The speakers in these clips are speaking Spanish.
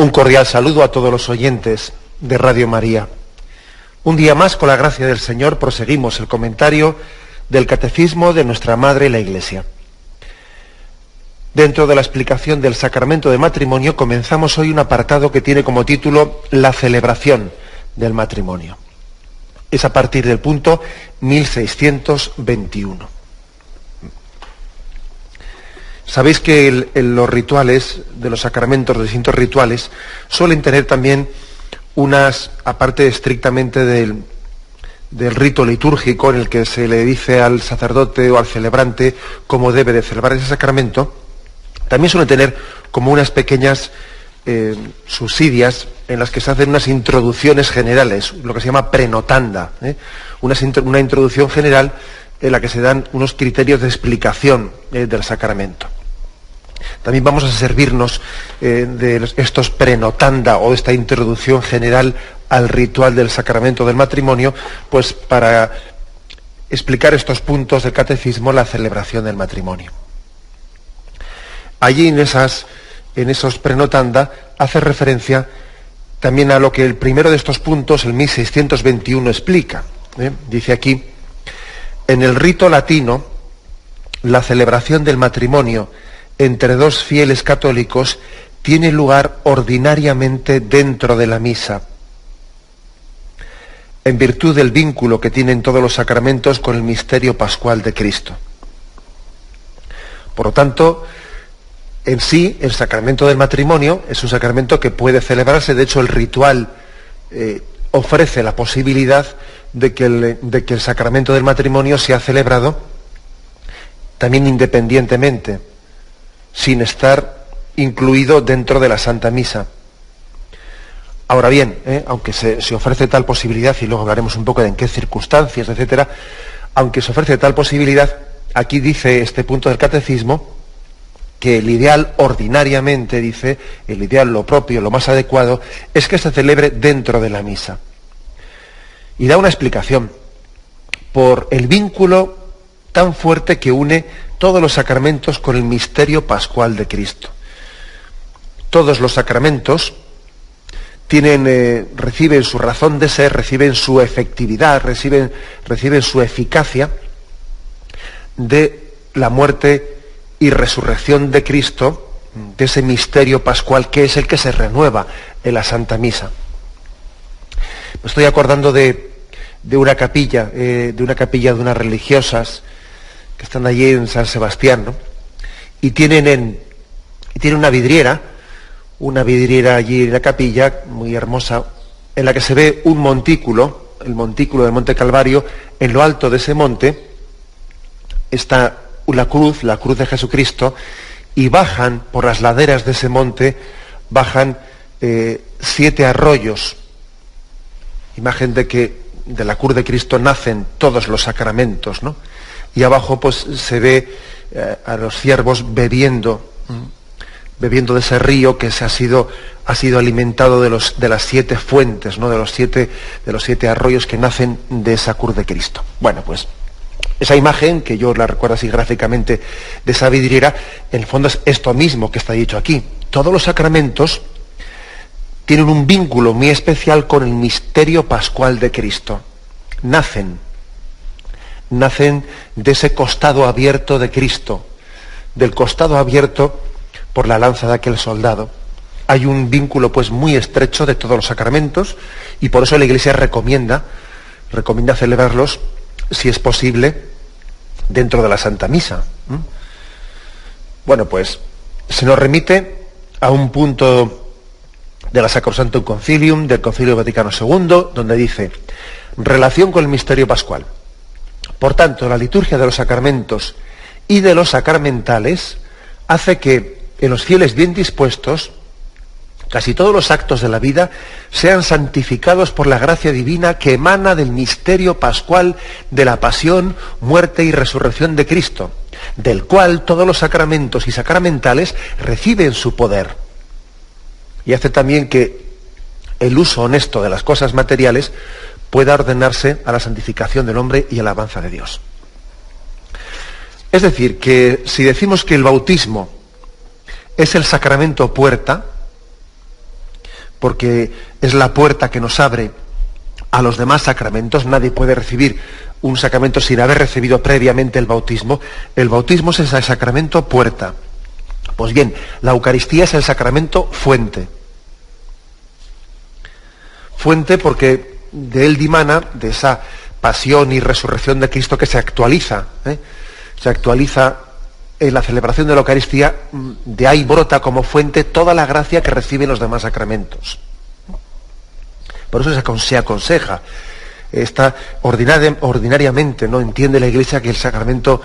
Un cordial saludo a todos los oyentes de Radio María. Un día más, con la gracia del Señor, proseguimos el comentario del Catecismo de nuestra Madre la Iglesia. Dentro de la explicación del sacramento de matrimonio, comenzamos hoy un apartado que tiene como título La celebración del matrimonio. Es a partir del punto 1621. Sabéis que los rituales de los sacramentos, los distintos rituales, suelen tener también unas, aparte estrictamente del rito litúrgico en el que se le dice al sacerdote o al celebrante cómo debe de celebrar ese sacramento, también suelen tener como unas pequeñas subsidias en las que se hacen unas introducciones generales, lo que se llama prenotanda, una introducción general en la que se dan unos criterios de explicación del sacramento. También vamos a servirnos de estos prenotanda o de esta introducción general al ritual del sacramento del matrimonio, pues para explicar estos puntos del catecismo, la celebración del matrimonio. Allí en esos prenotanda hace referencia también a lo que el primero de estos puntos, el 1621, explica. Dice aquí: en el rito latino, la celebración del matrimonio entre dos fieles católicos tiene lugar ordinariamente dentro de la misa, en virtud del vínculo que tienen todos los sacramentos con el misterio pascual de Cristo. Por lo tanto, en sí, el sacramento del matrimonio es un sacramento que puede celebrarse. De hecho, el ritual ofrece la posibilidad de que el sacramento del matrimonio sea celebrado también independientemente, sin estar incluido dentro de la Santa Misa. Ahora bien, aunque se ofrece tal posibilidad, y luego hablaremos un poco de en qué circunstancias, etcétera, aunque se ofrece tal posibilidad, aquí dice este punto del catecismo que el ideal ordinariamente, dice, el ideal, lo propio, lo más adecuado, es que se celebre dentro de la misa. Y da una explicación por el vínculo tan fuerte que une todos los sacramentos con el misterio pascual de Cristo. Todos los sacramentos reciben su razón de ser, reciben su efectividad, reciben su eficacia de la muerte y resurrección de Cristo, de ese misterio pascual que es el que se renueva en la Santa Misa. Me estoy acordando de una capilla de unas religiosas que están allí en San Sebastián, ¿no? Y tienen una vidriera allí en la capilla, muy hermosa, en la que se ve un montículo, el montículo del Monte Calvario. En lo alto de ese monte está la cruz de Jesucristo, y bajan por las laderas de ese monte, bajan 7 arroyos, imagen de que de la cruz de Cristo nacen todos los sacramentos, ¿no? Y abajo pues se ve a los siervos bebiendo de ese río que ha sido alimentado de las 7 fuentes, ¿no? de los siete arroyos que nacen de esa cruz de Cristo. Bueno, pues esa imagen, que yo la recuerdo así gráficamente, de esa vidriera, en el fondo es esto mismo que está dicho aquí. Todos los sacramentos tienen un vínculo muy especial con el misterio pascual de Cristo. Nacen de ese costado abierto de Cristo, del costado abierto por la lanza de aquel soldado. Hay un vínculo pues muy estrecho de todos los sacramentos, y por eso la Iglesia recomienda celebrarlos, si es posible, dentro de la Santa Misa. Bueno, pues se nos remite a un punto de la Sacrosanctum Concilium, del Concilio Vaticano II, donde dice: relación con el misterio pascual. Por tanto, la liturgia de los sacramentos y de los sacramentales hace que en los fieles bien dispuestos casi todos los actos de la vida sean santificados por la gracia divina que emana del misterio pascual de la pasión, muerte y resurrección de Cristo, del cual todos los sacramentos y sacramentales reciben su poder. Y hace también que el uso honesto de las cosas materiales pueda ordenarse a la santificación del hombre y a la alabanza de Dios. Es decir, que si decimos que el bautismo es el sacramento puerta, porque es la puerta que nos abre a los demás sacramentos. Nadie puede recibir un sacramento sin haber recibido previamente el bautismo. El bautismo es ese sacramento puerta. Pues bien, la Eucaristía es el sacramento fuente. Fuente porque de él dimana, de esa pasión y resurrección de Cristo que se actualiza en la celebración de la Eucaristía, de ahí brota como fuente toda la gracia que reciben los demás sacramentos. Por eso se aconseja, ordinariamente, ¿no? Entiende la Iglesia que el sacramento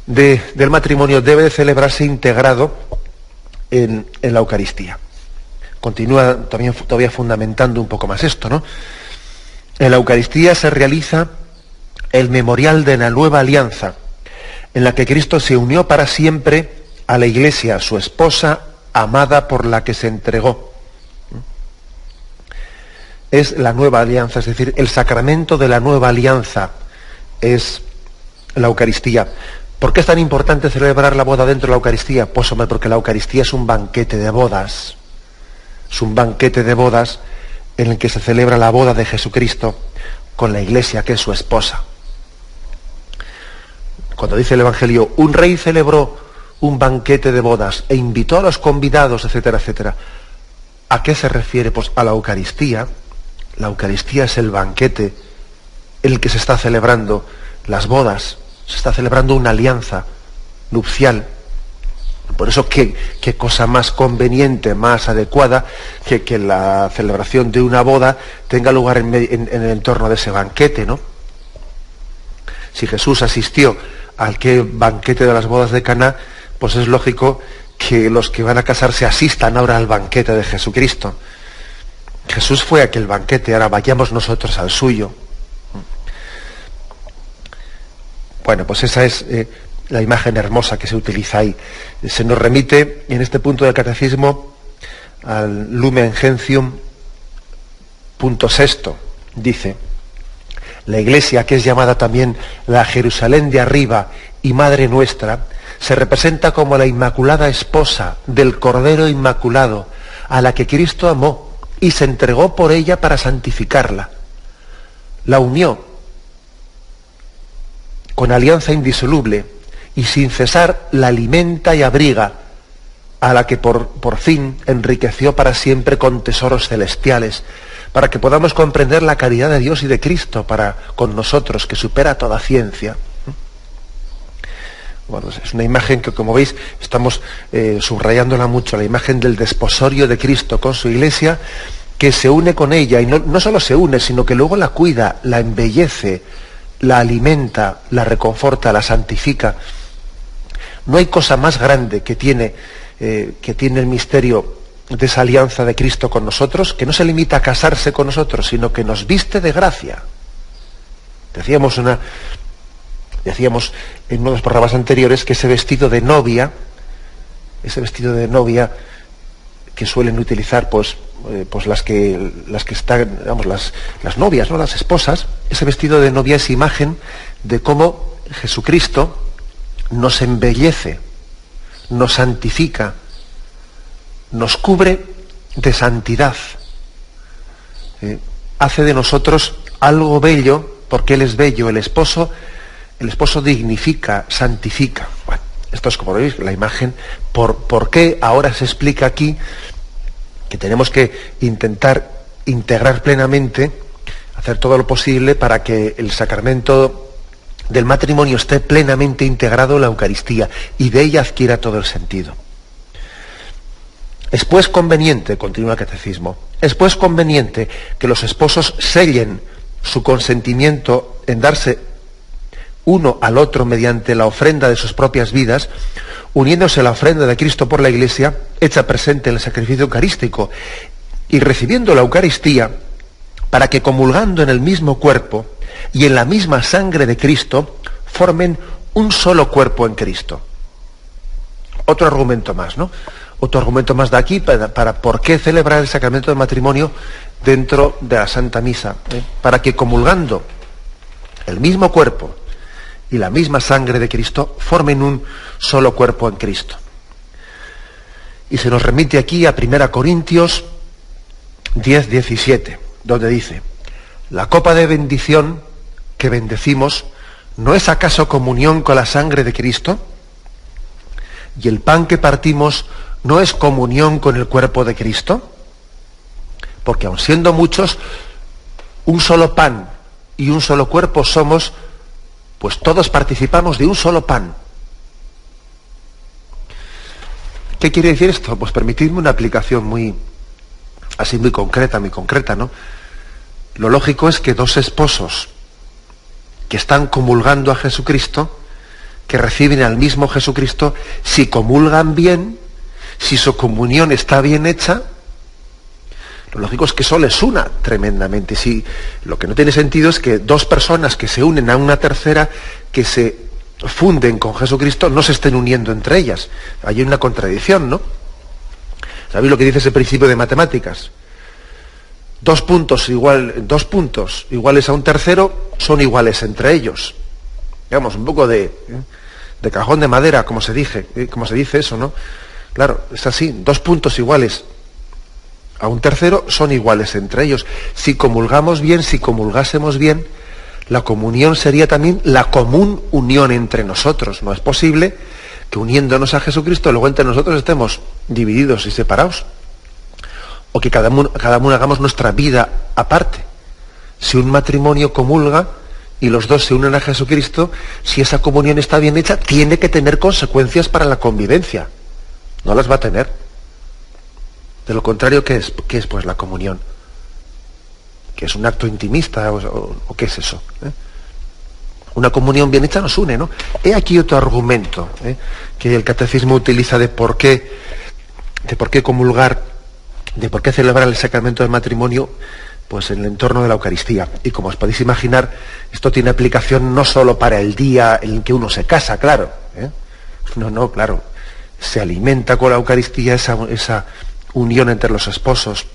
del matrimonio debe de celebrarse integrado en la Eucaristía. Continúa todavía fundamentando un poco más esto, ¿no? En la Eucaristía se realiza el memorial de la nueva alianza, en la que Cristo se unió para siempre a la Iglesia, su esposa amada por la que se entregó. Es la nueva alianza, es decir, el sacramento de la nueva alianza es la Eucaristía. ¿Por qué es tan importante celebrar la boda dentro de la Eucaristía? Pues hombre, porque la Eucaristía es un banquete de bodas. Es un banquete de bodas en el que se celebra la boda de Jesucristo con la Iglesia, que es su esposa. Cuando dice el Evangelio, un rey celebró un banquete de bodas e invitó a los convidados, etcétera, etcétera. ¿A qué se refiere? Pues a la Eucaristía. La Eucaristía es el banquete en el que se está celebrando las bodas, se está celebrando una alianza nupcial. Por eso, ¿qué cosa más conveniente, más adecuada que la celebración de una boda tenga lugar en el entorno de ese banquete, ¿no? Si Jesús asistió al banquete de las bodas de Caná, pues es lógico que los que van a casarse asistan ahora al banquete de Jesucristo. Jesús fue a aquel banquete, ahora vayamos nosotros al suyo. Bueno, pues esa es la imagen hermosa que se utiliza ahí. Se nos remite en este punto del catecismo al Lumen Gentium, punto sexto. Dice: la Iglesia, que es llamada también la Jerusalén de arriba y Madre nuestra, se representa como la inmaculada esposa del Cordero Inmaculado, a la que Cristo amó y se entregó por ella para santificarla. La unió con alianza indisoluble y sin cesar la alimenta y abriga, a la que por fin enriqueció para siempre con tesoros celestiales, para que podamos comprender la caridad de Dios y de Cristo para con nosotros, que supera toda ciencia. Bueno, es una imagen que, como veis, estamos subrayándola mucho, la imagen del desposorio de Cristo con su Iglesia, que se une con ella, y no solo se une, sino que luego la cuida, la embellece, la alimenta, la reconforta, la santifica. No hay cosa más grande que tiene el misterio de esa alianza de Cristo con nosotros, que no se limita a casarse con nosotros, sino que nos viste de gracia. Decíamos en uno de los programas anteriores que ese vestido de novia que suelen utilizar pues las que están, digamos, las novias, ¿no? Las esposas, ese vestido de novia es imagen de cómo Jesucristo nos embellece, nos santifica, nos cubre de santidad, hace de nosotros algo bello, porque Él es bello. El esposo dignifica, santifica. Bueno, esto es, como veis, la imagen. ¿Por qué ahora se explica aquí que tenemos que intentar integrar plenamente, hacer todo lo posible para que el sacramento del matrimonio esté plenamente integrado en la Eucaristía y de ella adquiera todo el sentido? Es pues conveniente, continúa el catecismo, es pues conveniente que los esposos sellen su consentimiento en darse uno al otro mediante la ofrenda de sus propias vidas, uniéndose a la ofrenda de Cristo por la Iglesia, hecha presente en el sacrificio eucarístico, y recibiendo la Eucaristía, para que, comulgando en el mismo cuerpo y en la misma sangre de Cristo, formen un solo cuerpo en Cristo. Otro argumento más, ¿no? Otro argumento más de aquí para por qué celebrar el sacramento del matrimonio dentro de la Santa Misa, para que, comulgando el mismo cuerpo y la misma sangre de Cristo, formen un solo cuerpo en Cristo. Y se nos remite aquí a 1 Corintios 10:17, donde dice: la copa de bendición que bendecimos, ¿no es acaso comunión con la sangre de Cristo? Y el pan que partimos, ¿no es comunión con el cuerpo de Cristo? Porque aun siendo muchos, un solo pan y un solo cuerpo somos, pues todos participamos de un solo pan. ¿Qué quiere decir esto? Pues permitidme una aplicación muy concreta, ¿no? Lo lógico es que dos esposos que están comulgando a Jesucristo, que reciben al mismo Jesucristo, si comulgan bien, si su comunión está bien hecha, lo lógico es que eso les una tremendamente. Si, lo que no tiene sentido es que dos personas que se unen a una tercera, que se funden con Jesucristo, no se estén uniendo entre ellas. Hay una contradicción, ¿no? ¿Sabéis lo que dice ese principio de matemáticas? Dos puntos iguales a un tercero son iguales entre ellos. Digamos, un poco de cajón de madera, como se dice eso, ¿no? Claro, es así, dos puntos iguales a un tercero son iguales entre ellos. Si comulgamos bien, si comulgásemos bien, la comunión sería también la común unión entre nosotros. No es posible que uniéndonos a Jesucristo, luego entre nosotros estemos divididos y separados. O que cada uno hagamos nuestra vida aparte. Si un matrimonio comulga y los dos se unen a Jesucristo, si esa comunión está bien hecha, tiene que tener consecuencias para la convivencia. No las va a tener. De lo contrario, ¿qué es pues la comunión? ¿Que es un acto intimista o qué es eso? Una comunión bien hecha nos une, ¿no? He aquí otro argumento que el catecismo utiliza de por qué comulgar, de por qué celebrar el sacramento del matrimonio, pues en el entorno de la Eucaristía. Y como os podéis imaginar, esto tiene aplicación no solo para el día en que uno se casa, claro. No, claro. Se alimenta con la Eucaristía esa unión entre los esposos.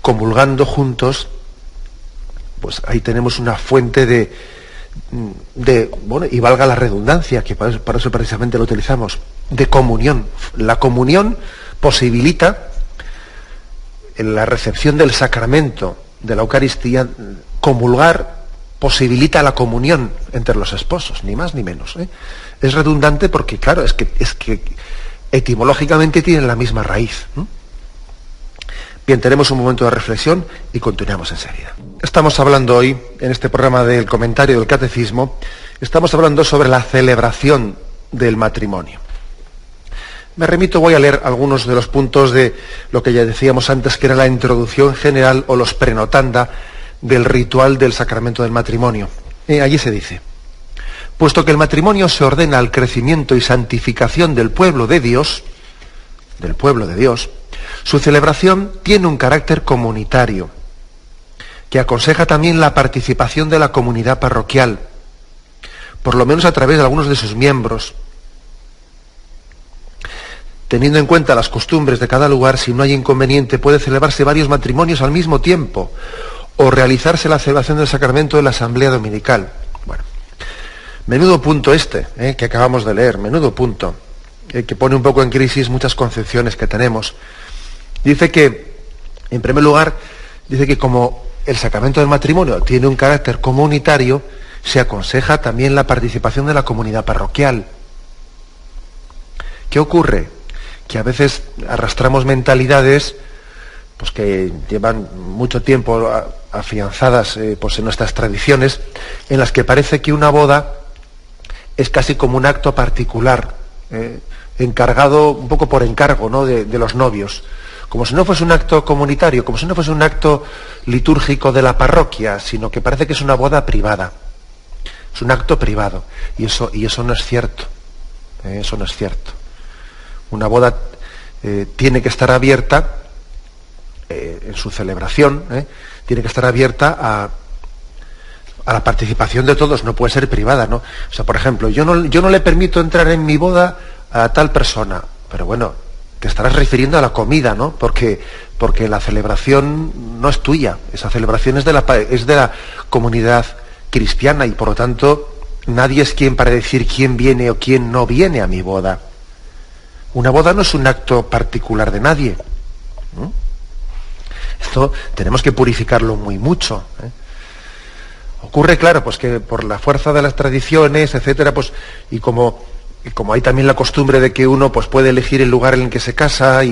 Comulgando juntos, pues ahí tenemos una fuente de bueno, y valga la redundancia, que para eso precisamente lo utilizamos, de comunión. La comunión posibilita en la recepción del sacramento de la Eucaristía. Comulgar posibilita la comunión entre los esposos, ni más ni menos. Es redundante porque, claro, es que etimológicamente tienen la misma raíz. Bien, tenemos un momento de reflexión y continuamos enseguida. Estamos hablando hoy, en este programa del comentario del Catecismo, estamos hablando sobre la celebración del matrimonio. Voy a leer algunos de los puntos de lo que ya decíamos antes, que era la introducción general o los prenotanda del ritual del sacramento del matrimonio. Allí se dice: puesto que el matrimonio se ordena al crecimiento y santificación del pueblo de Dios, su celebración tiene un carácter comunitario, que aconseja también la participación de la comunidad parroquial, por lo menos a través de algunos de sus miembros. Teniendo en cuenta las costumbres de cada lugar, si no hay inconveniente, puede celebrarse varios matrimonios al mismo tiempo, o realizarse la celebración del sacramento de la asamblea dominical. Bueno, menudo punto que acabamos de leer, menudo punto, que pone un poco en crisis muchas concepciones que tenemos. Dice que, en primer lugar, como el sacramento del matrimonio tiene un carácter comunitario, se aconseja también la participación de la comunidad parroquial. ¿Qué ocurre? Que a veces arrastramos mentalidades pues que llevan mucho tiempo afianzadas pues en nuestras tradiciones, en las que parece que una boda es casi como un acto particular, encargado un poco por encargo, ¿no?, de los novios, como si no fuese un acto comunitario, como si no fuese un acto litúrgico de la parroquia, sino que parece que es una boda privada, es un acto privado, y eso no es cierto, eso no es cierto. Una boda tiene que estar abierta en su celebración, tiene que estar abierta a la participación de todos, no puede ser privada, ¿no? O sea, por ejemplo, yo no le permito entrar en mi boda a tal persona, pero bueno, te estarás refiriendo a la comida, ¿no? Porque la celebración no es tuya, esa celebración es de la comunidad cristiana, y por lo tanto nadie es quien para decir quién viene o quién no viene a mi boda. Una boda no es un acto particular de nadie, ¿no? esto tenemos que purificarlo muy mucho, ¿eh? Ocurre, claro, pues que por la fuerza de las tradiciones, etcétera, pues, y como hay también la costumbre de que uno pues puede elegir el lugar en el que se casa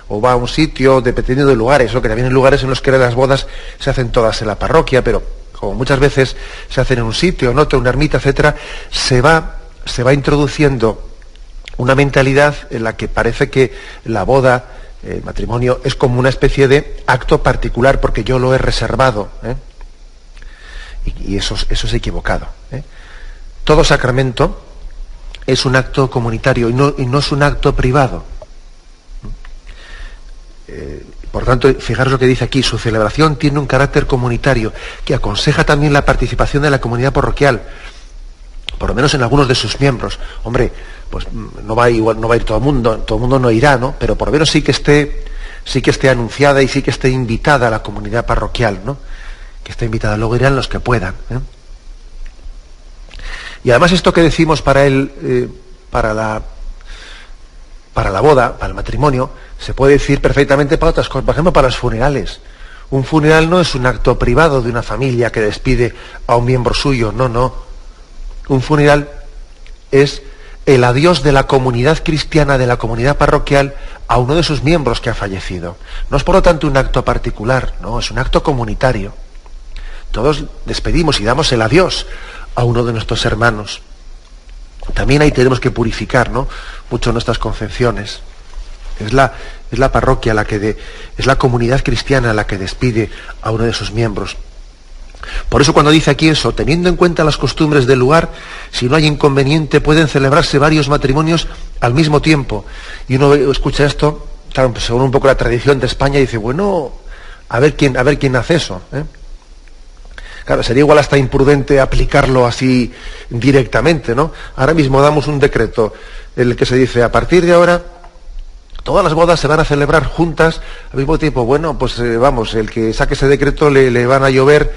o va a un sitio, dependiendo de lugares, o que también hay lugares en los que las bodas se hacen todas en la parroquia, pero como muchas veces se hacen en un sitio, en otro, una ermita, etcétera, se va introduciendo una mentalidad en la que parece que la boda, el matrimonio, es como una especie de acto particular porque yo lo he reservado, ¿eh? Y eso es equivocado, ¿eh? Todo sacramento es un acto comunitario y no es un acto privado. Por tanto, fijaros lo que dice aquí: su celebración tiene un carácter comunitario que aconseja también la participación de la comunidad parroquial, por lo menos en algunos de sus miembros. Hombre, pues no va a ir todo el mundo no irá, ¿no? Pero por lo menos sí que esté anunciada y sí que esté invitada a la comunidad parroquial, ¿no? Que esté invitada, luego irán los que puedan, ¿eh? Y además esto que decimos para la boda, para el matrimonio, se puede decir perfectamente para otras cosas, por ejemplo, para los funerales. Un funeral no es un acto privado de una familia que despide a un miembro suyo, no. Un funeral es el adiós de la comunidad cristiana, de la comunidad parroquial, a uno de sus miembros que ha fallecido. No es por lo tanto un acto particular, no, es un acto comunitario. Todos despedimos y damos el adiós a uno de nuestros hermanos. También ahí tenemos que purificar, ¿no?, mucho nuestras concepciones. Es la parroquia es la comunidad cristiana la que despide a uno de sus miembros. Por eso cuando dice aquí eso, teniendo en cuenta las costumbres del lugar, si no hay inconveniente, pueden celebrarse varios matrimonios al mismo tiempo. Y uno escucha esto, claro, pues según un poco la tradición de España, y dice, bueno, a ver quién hace eso, ¿eh? Claro, sería igual hasta imprudente aplicarlo así directamente, ¿no? Ahora mismo damos un decreto en el que se dice, a partir de ahora, todas las bodas se van a celebrar juntas al mismo tiempo. Bueno, pues vamos, el que saque ese decreto le van a llover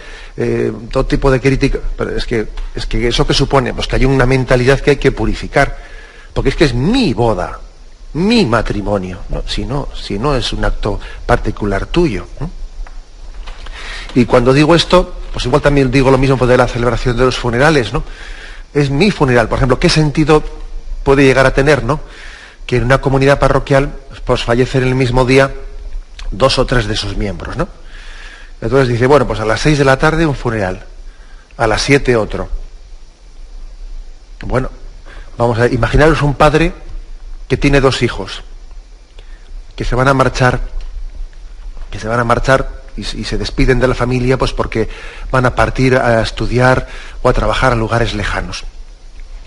todo tipo de críticas. Pero es que eso que supone, pues que hay una mentalidad que hay que purificar. Porque es que es mi boda, mi matrimonio, ¿no? Si no es un acto particular tuyo, ¿no? Y cuando digo esto, pues igual también digo lo mismo de la celebración de los funerales, ¿no? Es mi funeral, por ejemplo, ¿qué sentido puede llegar a tener, ¿no?, que en una comunidad parroquial pues fallecen el mismo día 2 o 3 de sus miembros, ¿no? Entonces dice, bueno, pues a las 6 de la tarde un funeral, a las 7 otro. Bueno, vamos a imaginaros un padre que tiene 2 hijos, que se van a marchar y se despiden de la familia pues porque van a partir a estudiar o a trabajar a lugares lejanos.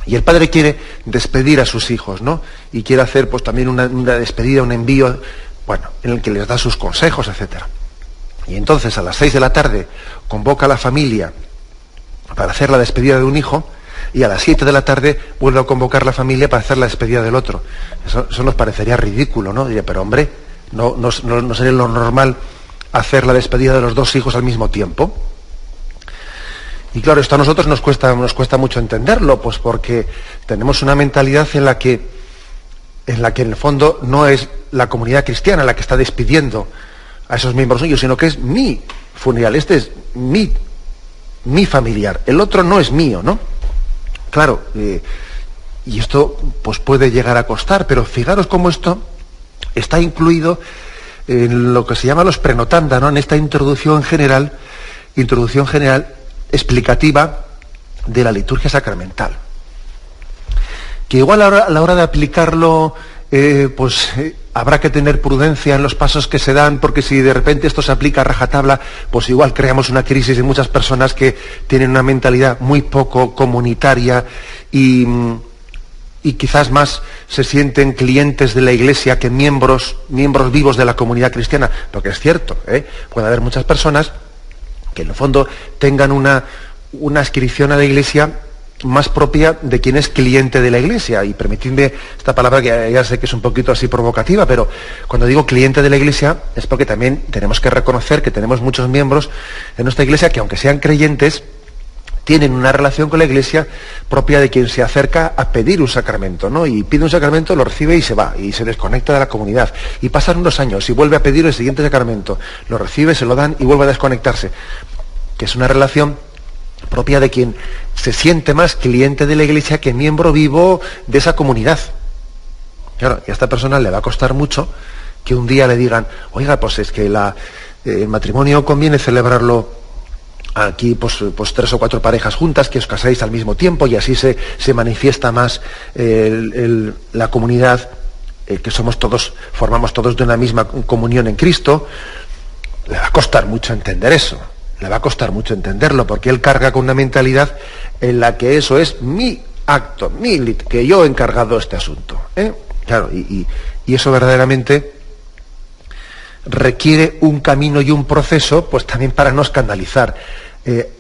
Y el padre quiere despedir a sus hijos, ¿no? Y quiere hacer pues también una despedida, un envío, bueno, en el que les da sus consejos, etcétera. Y entonces a las 6 de la tarde convoca a la familia para hacer la despedida de un hijo, y a las 7 de la tarde vuelve a convocar la familia para hacer la despedida del otro. Eso nos parecería ridículo, ¿no? Diría, pero hombre, no sería lo normal hacer la despedida de los 2 hijos al mismo tiempo. Y claro, esto a nosotros nos cuesta mucho entenderlo, pues porque tenemos una mentalidad en la que en el fondo no es la comunidad cristiana la que está despidiendo a esos miembros suyos, sino que es mi funeral, este es mi familiar, el otro no es mío, ¿no? Claro, y esto pues puede llegar a costar, pero fijaros cómo esto está incluido en lo que se llama los prenotanda, ¿no?, en esta introducción general explicativa de la liturgia sacramental. Que igual a la hora de aplicarlo, habrá que tener prudencia en los pasos que se dan, porque si de repente esto se aplica a rajatabla, pues igual creamos una crisis de muchas personas que tienen una mentalidad muy poco comunitaria y quizás más se sienten clientes de la Iglesia que miembros vivos de la comunidad cristiana, porque es cierto, puede haber muchas personas que en el fondo tengan una adscripción a la Iglesia más propia de quien es cliente de la Iglesia. Y permitidme esta palabra que ya sé que es un poquito así provocativa, pero cuando digo cliente de la Iglesia es porque también tenemos que reconocer que tenemos muchos miembros en nuestra Iglesia que, aunque sean creyentes, tienen una relación con la Iglesia propia de quien se acerca a pedir un sacramento, ¿no? Y pide un sacramento, lo recibe y se va, y se desconecta de la comunidad. Y pasan unos años y vuelve a pedir el siguiente sacramento, lo recibe, se lo dan y vuelve a desconectarse. Que es una relación propia de quien se siente más cliente de la Iglesia que miembro vivo de esa comunidad. Claro, y a esta persona le va a costar mucho que un día le digan, oiga, pues es que el matrimonio conviene celebrarlo aquí, pues 3 o 4 parejas juntas, que os casáis al mismo tiempo y así se manifiesta más la comunidad, que formamos todos de una misma comunión en Cristo. Le va a costar mucho entender eso, le va a costar mucho entenderlo, porque él carga con una mentalidad en la que eso es mi acto, que yo he encargado este asunto, ¿eh? Claro, y eso verdaderamente requiere un camino y un proceso, pues también para no escandalizar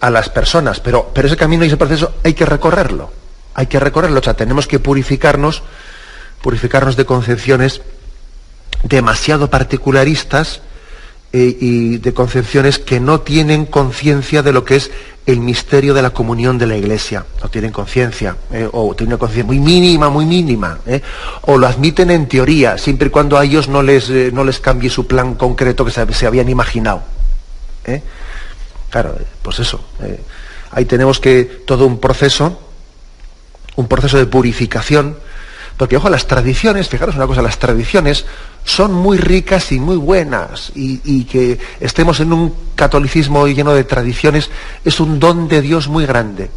a las personas, pero ese camino y ese proceso hay que recorrerlo, o sea, tenemos que purificarnos de concepciones demasiado particularistas y de concepciones que no tienen conciencia de lo que es el misterio de la comunión de la Iglesia, no tienen conciencia, o tienen una conciencia muy mínima, o lo admiten en teoría, siempre y cuando a ellos no les cambie su plan concreto que se habían imaginado. Claro, pues eso, ahí tenemos que todo un proceso de purificación, porque ojo, las tradiciones, fijaros una cosa, las tradiciones son muy ricas y muy buenas, y que estemos en un catolicismo lleno de tradiciones es un don de Dios muy grande.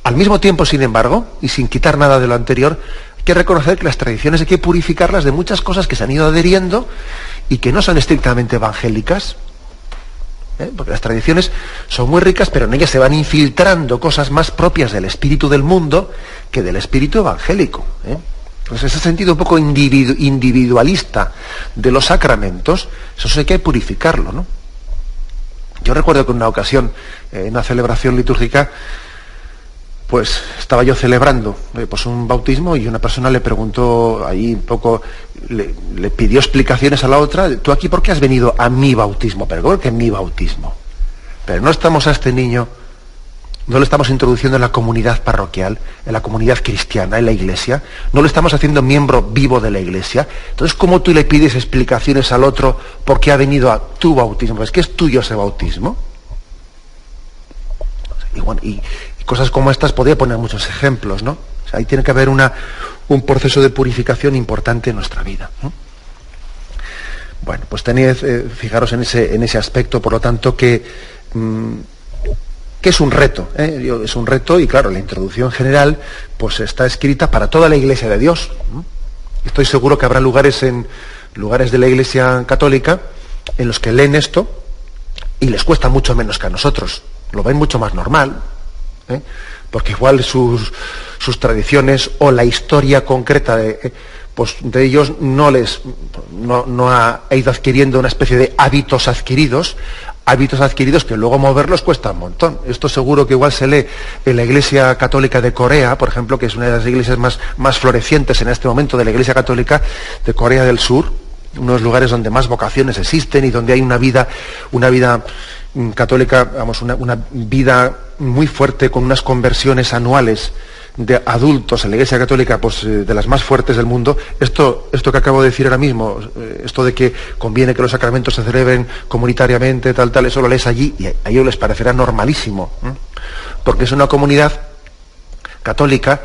Al mismo tiempo, sin embargo, y sin quitar nada de lo anterior, hay que reconocer que las tradiciones hay que purificarlas de muchas cosas que se han ido adheriendo y que no son estrictamente evangélicas. Porque las tradiciones son muy ricas, pero en ellas se van infiltrando cosas más propias del espíritu del mundo que del espíritu evangélico. Entonces, ese sentido un poco individualista de los sacramentos, eso sí hay que purificarlo, ¿no? Yo recuerdo que en una ocasión, en una celebración litúrgica, pues estaba yo celebrando pues un bautismo y una persona le preguntó ahí un poco, le pidió explicaciones a la otra, ¿tú aquí por qué has venido a mi bautismo? Pero ¿por qué mi bautismo? Pero no estamos a este niño, no lo estamos introduciendo en la comunidad parroquial, en la comunidad cristiana, en la Iglesia, no lo estamos haciendo miembro vivo de la Iglesia. Entonces, ¿cómo tú le pides explicaciones al otro por qué ha venido a tu bautismo? Pues que es tuyo ese bautismo. Y bueno, y cosas como estas podría poner muchos ejemplos, ¿no? O sea, ahí tiene que haber un proceso de purificación importante en nuestra vida, ¿no? Bueno, pues fijaros en ese aspecto, por lo tanto, que es un reto, es un reto, y claro, la introducción general pues está escrita para toda la Iglesia de Dios. Estoy seguro que habrá lugares de la Iglesia católica en los que leen esto y les cuesta mucho menos que a nosotros, lo ven mucho más normal, porque igual sus tradiciones o la historia concreta de ellos no ha ido adquiriendo una especie de hábitos adquiridos que luego moverlos cuesta un montón. Esto seguro que igual se lee en la Iglesia Católica de Corea, por ejemplo, que es una de las iglesias más florecientes en este momento de la Iglesia Católica de Corea del Sur, uno de los lugares donde más vocaciones existen y donde hay una vida católica, una vida muy fuerte, con unas conversiones anuales de adultos en la Iglesia Católica, pues de las más fuertes del mundo. Esto que acabo de decir ahora mismo, esto de que conviene que los sacramentos se celebren comunitariamente, tal, eso lo lees allí y a ellos les parecerá normalísimo, porque es una comunidad católica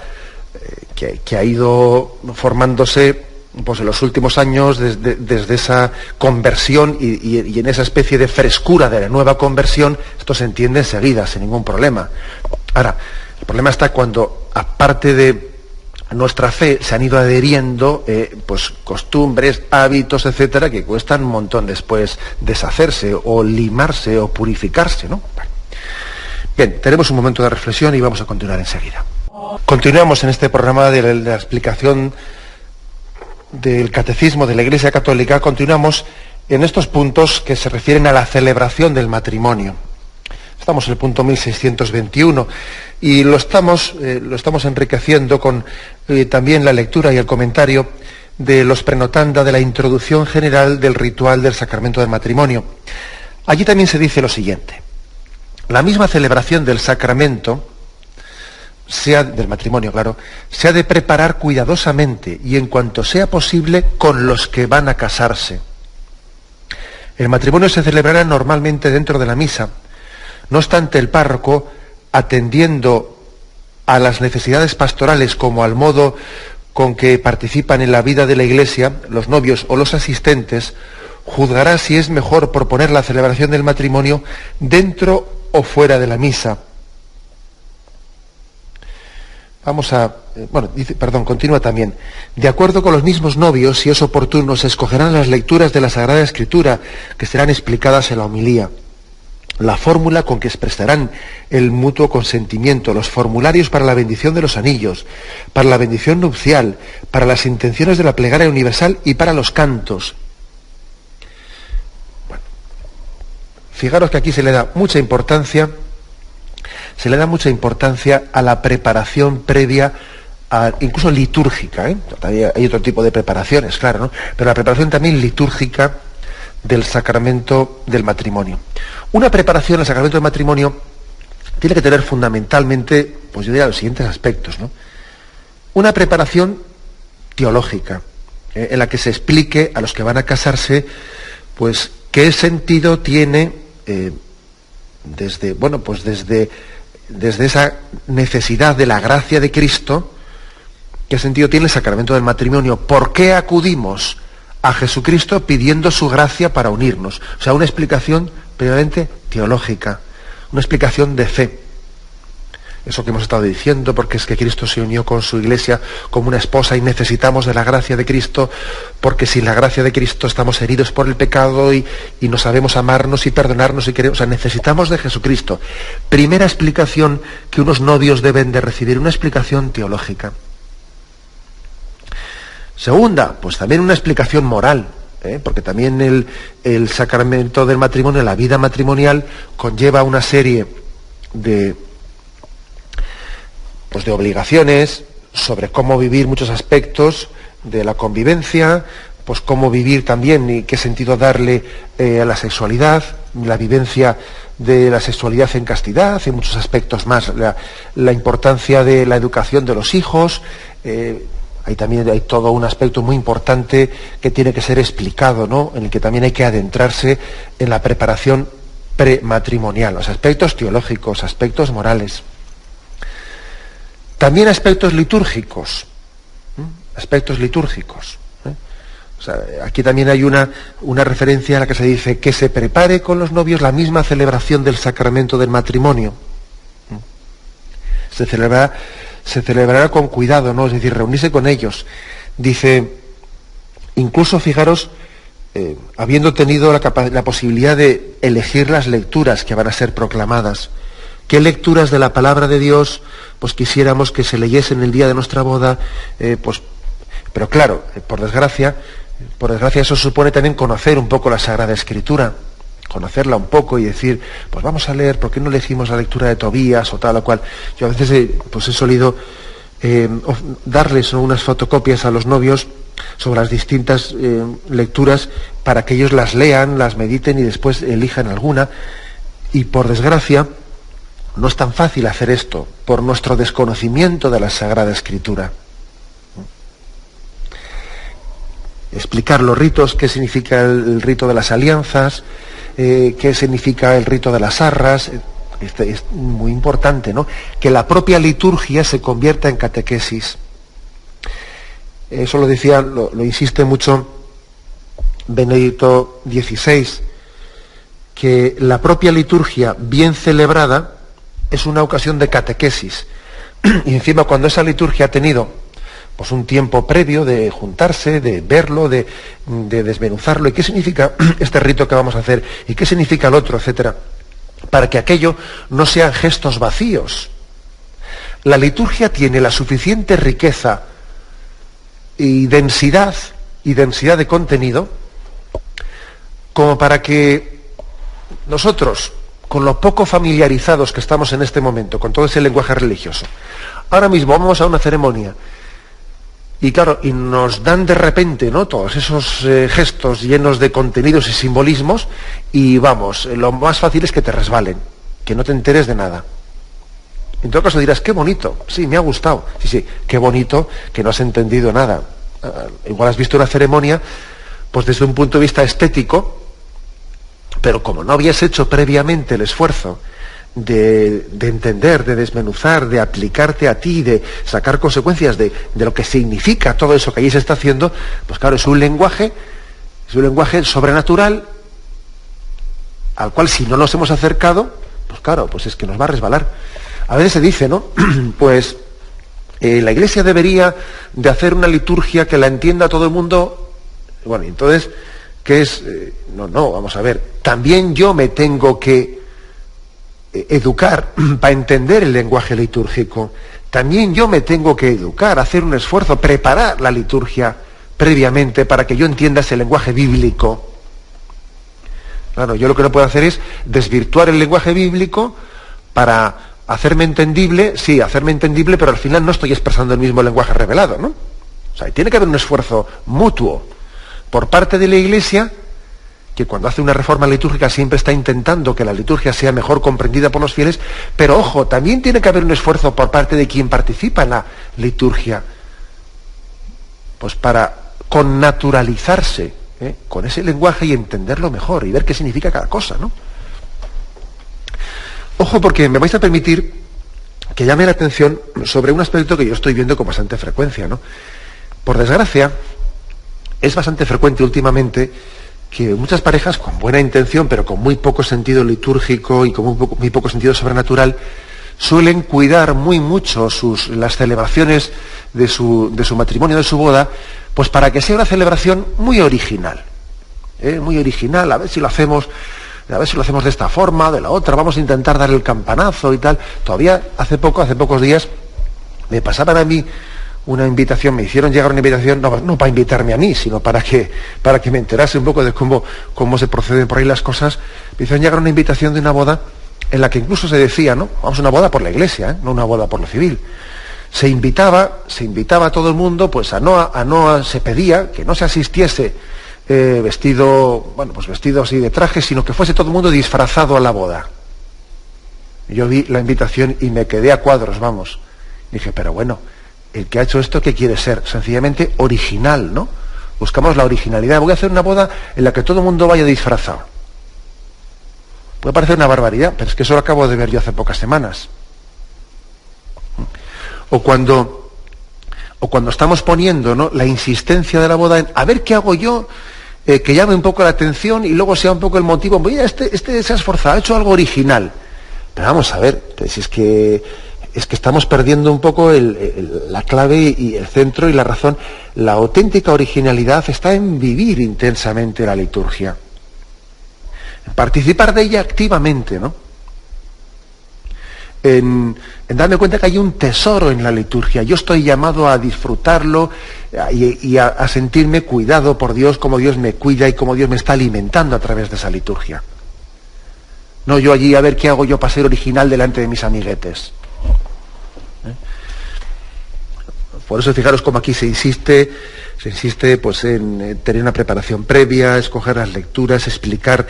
que ha ido formándose pues en los últimos años desde esa conversión y en esa especie de frescura de la nueva conversión. Esto se entiende enseguida, sin ningún problema. Ahora, el problema está cuando, aparte de nuestra fe, se han ido adheriendo pues costumbres, hábitos, etcétera, que cuestan un montón después deshacerse o limarse o purificarse, ¿no? Bien, tenemos un momento de reflexión y vamos a continuar enseguida. Continuamos en este programa de la explicación del Catecismo de la Iglesia Católica. Continuamos en estos puntos que se refieren a la celebración del matrimonio. Estamos en el punto 1621 y lo estamos enriqueciendo con también la lectura y el comentario de los prenotanda de la introducción general del ritual del sacramento del matrimonio. Allí también se dice lo siguiente: la misma celebración del sacramento, del matrimonio, claro, se ha de preparar cuidadosamente y en cuanto sea posible con los que van a casarse. El matrimonio se celebrará normalmente dentro de la misa. No obstante, el párroco, atendiendo a las necesidades pastorales como al modo con que participan en la vida de la Iglesia, los novios o los asistentes, juzgará si es mejor proponer la celebración del matrimonio dentro o fuera de la misa. Continúa también. De acuerdo con los mismos novios, si es oportuno, se escogerán las lecturas de la Sagrada Escritura que serán explicadas en la homilía, la fórmula con que expresarán el mutuo consentimiento, los formularios para la bendición de los anillos, para la bendición nupcial, para las intenciones de la plegaria universal y para los cantos. Bueno, fijaros que aquí se le da mucha importancia a la preparación previa, incluso litúrgica, Todavía hay otro tipo de preparaciones, claro, ¿no? Pero la preparación también litúrgica del sacramento del matrimonio. Una preparación al sacramento del matrimonio tiene que tener fundamentalmente, pues yo diría, los siguientes aspectos, ¿no? Una preparación teológica, en la que se explique a los que van a casarse, pues, qué sentido tiene, desde esa necesidad de la gracia de Cristo, qué sentido tiene el sacramento del matrimonio, por qué acudimos a Jesucristo pidiendo su gracia para unirnos. O sea, una explicación previamente teológica, una explicación de fe. Eso que hemos estado diciendo, porque es que Cristo se unió con su Iglesia como una esposa y necesitamos de la gracia de Cristo, porque sin la gracia de Cristo estamos heridos por el pecado y no sabemos amarnos y perdonarnos y queremos. O sea, necesitamos de Jesucristo. Primera explicación que unos novios deben de recibir, una explicación teológica. Segunda, pues también una explicación moral, porque también el sacramento del matrimonio, la vida matrimonial, conlleva una serie de obligaciones sobre cómo vivir muchos aspectos de la convivencia, pues cómo vivir también y qué sentido darle a la sexualidad, la vivencia de la sexualidad en castidad y muchos aspectos más, la importancia de la educación de los hijos. Hay todo un aspecto muy importante que tiene que ser explicado, ¿no? En el que también hay que adentrarse en la preparación prematrimonial, los aspectos teológicos, aspectos morales. También aspectos litúrgicos. O sea, aquí también hay una referencia a la que se dice que se prepare con los novios la misma celebración del sacramento del matrimonio. Se celebrará con cuidado, ¿no? Es decir, reunirse con ellos. Dice, incluso fijaros, habiendo tenido la posibilidad de elegir las lecturas que van a ser proclamadas, qué lecturas de la palabra de Dios pues quisiéramos que se leyesen el día de nuestra boda, pero claro, por desgracia eso supone también conocer un poco la Sagrada Escritura, conocerla un poco y decir, pues vamos a leer, ¿por qué no elegimos la lectura de Tobías o tal o cual? Yo a veces he solido darles unas fotocopias a los novios sobre las distintas lecturas para que ellos las lean, las mediten y después elijan alguna. Y por desgracia no es tan fácil hacer esto por nuestro desconocimiento de la Sagrada Escritura. Explicar los ritos, qué significa el rito de las alianzas, qué significa el rito de las arras. Es muy importante, ¿no? Que la propia liturgia se convierta en catequesis. Eso lo decía, lo insiste mucho Benedicto XVI, que la propia liturgia bien celebrada es una ocasión de catequesis. Y encima, cuando esa liturgia ha tenido pues un tiempo previo de juntarse, de verlo, de desmenuzarlo, y qué significa este rito que vamos a hacer, y qué significa el otro, etcétera, para que aquello no sean gestos vacíos. La liturgia tiene la suficiente riqueza y densidad de contenido como para que nosotros, con lo poco familiarizados que estamos en este momento con todo ese lenguaje religioso, ahora mismo vamos a una ceremonia y claro, y nos dan de repente, ¿no?, todos esos gestos llenos de contenidos y simbolismos, y vamos, lo más fácil es que te resbalen. que no te enteres de nada. En todo caso dirás, qué bonito, sí, me ha gustado. Sí, qué bonito que no has entendido nada. Igual has visto una ceremonia, pues desde un punto de vista estético, pero como no habías hecho previamente el esfuerzo de entender, de desmenuzar, de aplicarte a ti, de sacar consecuencias de lo que significa todo eso que allí se está haciendo, pues claro, es un lenguaje sobrenatural al cual si no nos hemos acercado, pues claro, pues es que nos va a resbalar. A veces se dice, ¿no? Pues la Iglesia debería de hacer una liturgia que la entienda todo el mundo. Bueno, y entonces, ¿qué es? No, vamos a ver. También yo me tengo que educar para entender el lenguaje litúrgico. También yo me tengo que educar, hacer un esfuerzo, preparar la liturgia previamente para que yo entienda ese lenguaje bíblico. Claro, yo lo que no puedo hacer es desvirtuar el lenguaje bíblico para hacerme entendible, pero al final no estoy expresando el mismo lenguaje revelado, ¿no? O sea, tiene que haber un esfuerzo mutuo por parte de la Iglesia, que cuando hace una reforma litúrgica siempre está intentando que la liturgia sea mejor comprendida por los fieles, pero ojo, también tiene que haber un esfuerzo por parte de quien participa en la liturgia, pues para connaturalizarse con ese lenguaje y entenderlo mejor y ver qué significa cada cosa, ¿no? Ojo, porque me vais a permitir que llame la atención sobre un aspecto que yo estoy viendo con bastante frecuencia, ¿no? Por desgracia, es bastante frecuente últimamente que muchas parejas con buena intención, pero con muy poco sentido litúrgico y con muy poco sentido sobrenatural, suelen cuidar muy mucho las celebraciones de su matrimonio, de su boda, pues para que sea una celebración muy original. Muy original, a ver si lo hacemos de esta forma, de la otra, vamos a intentar dar el campanazo y tal. Todavía hace pocos días, me pasaban a mí una invitación, me hicieron llegar una invitación, no para invitarme a mí, sino para que me enterase un poco de cómo se proceden por ahí las cosas. Me hicieron llegar una invitación de una boda en la que incluso se decía, ¿no? Vamos a una boda por la Iglesia, no una boda por lo civil. Se invitaba a todo el mundo, pues a Noa se pedía que no se asistiese vestido así de traje, sino que fuese todo el mundo disfrazado a la boda. Yo vi la invitación y me quedé a cuadros, vamos. Dije, pero bueno, el que ha hecho esto, ¿qué quiere ser? Sencillamente original, ¿no? Buscamos la originalidad. Voy a hacer una boda en la que todo el mundo vaya disfrazado. Puede parecer una barbaridad, pero es que eso lo acabo de ver yo hace pocas semanas. O cuando estamos poniendo, ¿no?, la insistencia de la boda en a ver qué hago yo, que llame un poco la atención y luego sea un poco el motivo. Mira, este se ha esforzado, ha hecho algo original. Pero vamos a ver, pues es que estamos perdiendo un poco la clave y el centro y la razón. La auténtica originalidad está en vivir intensamente la liturgia, en participar de ella activamente, ¿no? En darme cuenta que hay un tesoro en la liturgia. Yo estoy llamado a disfrutarlo y a sentirme cuidado por Dios, como Dios me cuida y como Dios me está alimentando a través de esa liturgia. No yo allí a ver qué hago yo para ser original delante de mis amiguetes. Por eso fijaros como aquí se insiste pues en tener una preparación previa, escoger las lecturas, explicar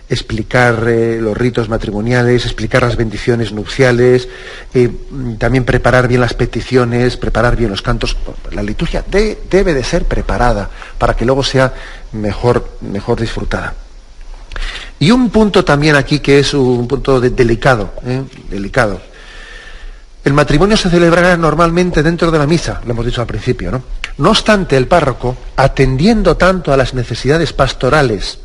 los ritos matrimoniales, explicar las bendiciones nupciales, también preparar bien las peticiones, preparar bien los cantos. La liturgia debe de ser preparada para que luego sea mejor disfrutada. Y un punto también aquí que es un punto delicado. El matrimonio se celebrará normalmente dentro de la misa, lo hemos dicho al principio, ¿no? No obstante, el párroco, atendiendo tanto a las necesidades pastorales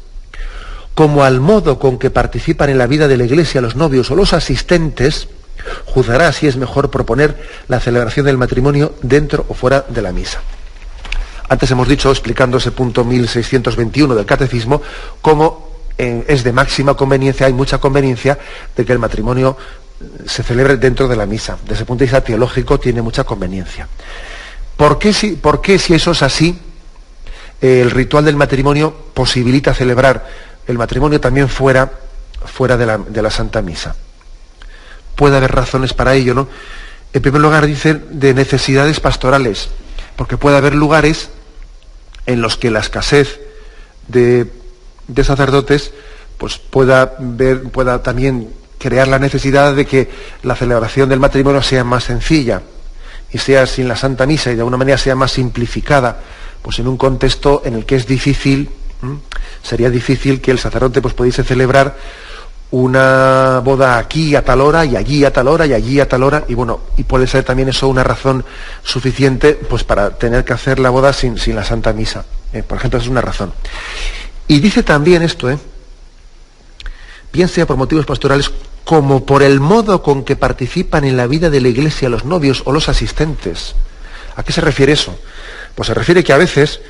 como al modo con que participan en la vida de la Iglesia los novios o los asistentes, juzgará si es mejor proponer la celebración del matrimonio dentro o fuera de la misa. Antes hemos dicho, explicando ese punto 1621 del Catecismo, cómo es de máxima conveniencia, hay mucha conveniencia de que el matrimonio se celebre dentro de la misa. Desde ese punto de vista teológico tiene mucha conveniencia. ¿Por qué si eso es así, el ritual del matrimonio posibilita celebrar el matrimonio también fuera de la Santa Misa? Puede haber razones para ello, ¿no? En primer lugar, dicen de necesidades pastorales, porque puede haber lugares en los que la escasez de sacerdotes pues pueda también crear la necesidad de que la celebración del matrimonio sea más sencilla y sea sin la Santa Misa y de alguna manera sea más simplificada, pues en un contexto en el que es difícil, sería difícil que el sacerdote pues pudiese celebrar una boda aquí a tal hora y allí a tal hora y allí a tal hora, y bueno, y puede ser también eso una razón suficiente pues para tener que hacer la boda sin la Santa Misa. Por ejemplo, esa es una razón. Y dice también esto, bien sea por motivos pastorales como por el modo con que participan en la vida de la Iglesia los novios o los asistentes. ¿A qué se refiere eso? Pues se refiere que a veces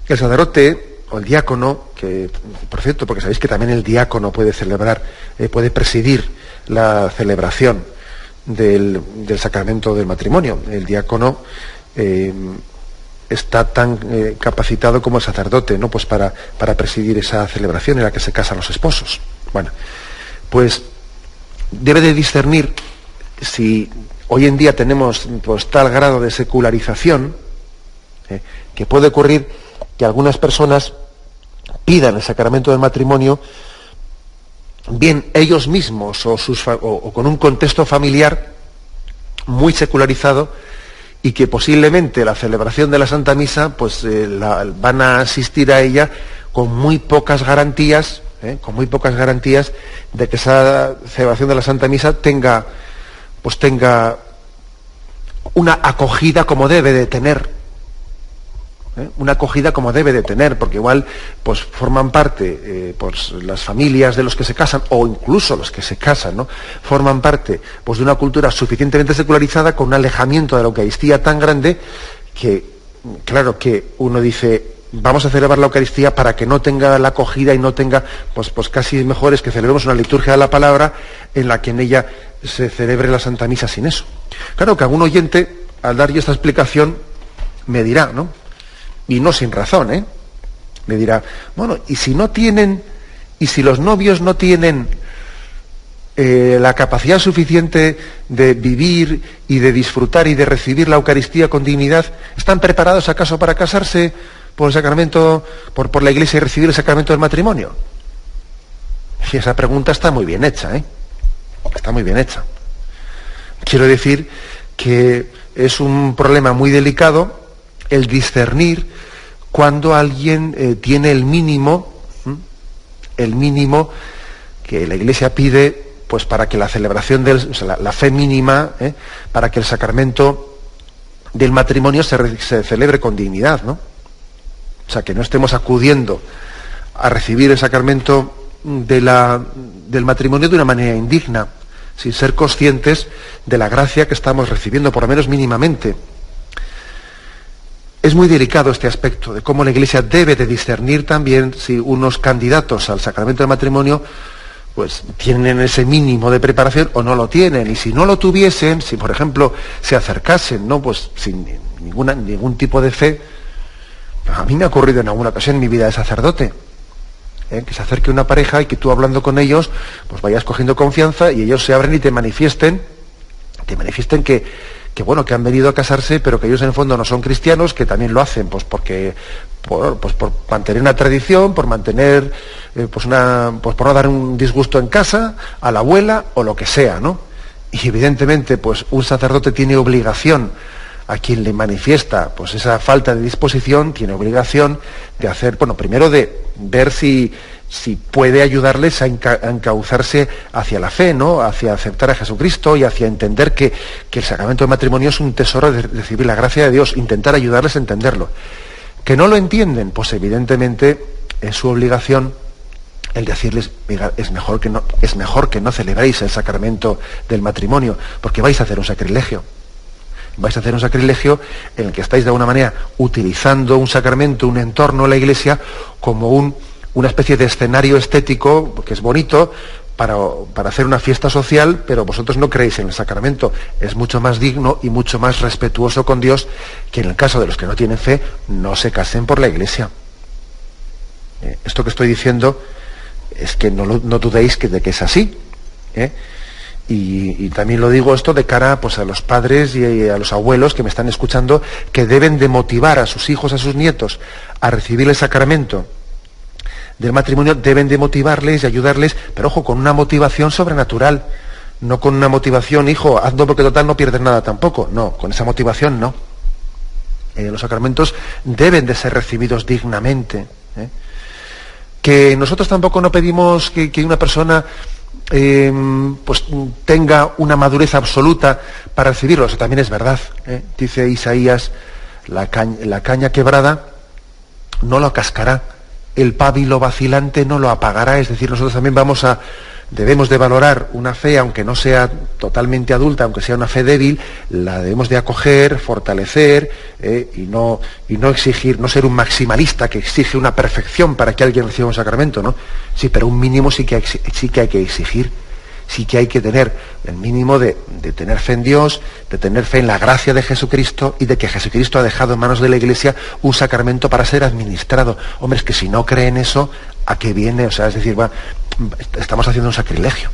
el sacerdote o el diácono, que por cierto, porque sabéis que también el diácono puede celebrar, puede presidir la celebración del sacramento del matrimonio. El diácono está tan capacitado como el sacerdote, ¿no? Pues para presidir esa celebración en la que se casan los esposos. Bueno, pues debe de discernir si hoy en día tenemos pues tal grado de secularización que puede ocurrir que algunas personas pidan el sacramento del matrimonio bien ellos mismos o con un contexto familiar muy secularizado, y que posiblemente la celebración de la Santa Misa pues van a asistir a ella con muy pocas garantías de que esa celebración de la Santa Misa tenga una acogida como debe de tener. Una acogida como debe de tener, porque igual pues forman parte pues las familias de los que se casan, o incluso los que se casan, ¿no? Forman parte pues de una cultura suficientemente secularizada, con un alejamiento de la Eucaristía tan grande que, claro, que uno dice, vamos a celebrar la Eucaristía para que no tenga la acogida y no tenga, pues casi mejor es que celebremos una liturgia de la palabra en la que en ella se celebre la Santa Misa sin eso. Claro que algún oyente, al dar yo esta explicación, me dirá, ¿no? Y no sin razón, me dirá, bueno, y si los novios no tienen la capacidad suficiente de vivir y de disfrutar y de recibir la Eucaristía con dignidad, ¿están preparados acaso para casarse por el sacramento, por la Iglesia y recibir el sacramento del matrimonio? Y esa pregunta está muy bien hecha, está muy bien hecha. Quiero decir que es un problema muy delicado el discernir cuando alguien tiene el mínimo que la Iglesia pide pues para que la celebración la fe mínima, para que el sacramento del matrimonio se celebre con dignidad, ¿no? O sea, que no estemos acudiendo a recibir el sacramento del matrimonio de una manera indigna, sin ser conscientes de la gracia que estamos recibiendo, por lo menos mínimamente. Es muy delicado este aspecto de cómo la Iglesia debe de discernir también si unos candidatos al sacramento del matrimonio pues tienen ese mínimo de preparación o no lo tienen, y si no lo tuviesen, si por ejemplo se acercasen, ¿no? Pues sin ningún tipo de fe. A mí me ha ocurrido en alguna ocasión en mi vida de sacerdote, que se acerque una pareja y que tú, hablando con ellos, pues vayas cogiendo confianza y ellos se abren y te manifiesten que bueno, que han venido a casarse, pero que ellos en el fondo no son cristianos, que también lo hacen pues por mantener una tradición, por mantener por no dar un disgusto en casa a la abuela o lo que sea, ¿no? Y evidentemente pues un sacerdote tiene obligación, a quien le manifiesta pues esa falta de disposición, tiene obligación de hacer, bueno, primero de ver si puede ayudarles a encauzarse hacia la fe, ¿no? Hacia aceptar a Jesucristo y hacia entender que el sacramento del matrimonio es un tesoro de recibir la gracia de Dios, intentar ayudarles a entenderlo. ¿Que no lo entienden? Pues evidentemente es su obligación el decirles, mira, es mejor que no celebréis el sacramento del matrimonio, porque vais a hacer un sacrilegio. Vais a hacer un sacrilegio en el que estáis de alguna manera utilizando un sacramento, un entorno de la Iglesia, como una especie de escenario estético, que es bonito, para hacer una fiesta social, pero vosotros no creéis en el sacramento. Es mucho más digno y mucho más respetuoso con Dios que en el caso de los que no tienen fe, no se casen por la Iglesia. Esto que estoy diciendo es que no dudéis de que es así. Y también lo digo esto de cara pues, a los padres y a los abuelos que me están escuchando, que deben de motivar a sus hijos, a sus nietos, a recibir el sacramento del matrimonio deben de motivarles y ayudarles, pero ojo, con una motivación sobrenatural, no con una motivación, hijo, hazlo porque total no pierdes nada tampoco. No, con esa motivación no. Los sacramentos deben de ser recibidos dignamente. Que nosotros tampoco no pedimos que una persona pues tenga una madurez absoluta para recibirlo, eso también es verdad. Dice Isaías, la caña quebrada no lo cascará, el pábilo vacilante no lo apagará. Es decir, nosotros también debemos de valorar una fe, aunque no sea totalmente adulta, aunque sea una fe débil, la debemos de acoger, fortalecer, y no exigir, no ser un maximalista que exige una perfección para que alguien reciba un sacramento, ¿no? Sí, pero un mínimo sí que hay que exigir, sí que hay que tener el mínimo de tener fe en Dios, de tener fe en la gracia de Jesucristo y de que Jesucristo ha dejado en manos de la Iglesia un sacramento para ser administrado. Hombre, es que si no creen eso, ¿a qué viene? O sea, es decir, estamos haciendo un sacrilegio.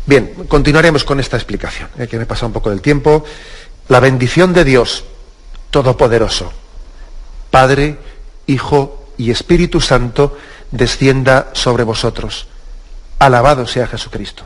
Bien, continuaremos con esta explicación, que me pasa un poco del tiempo. La bendición de Dios Todopoderoso, Padre, Hijo y Espíritu Santo, descienda sobre vosotros. Alabado sea Jesucristo.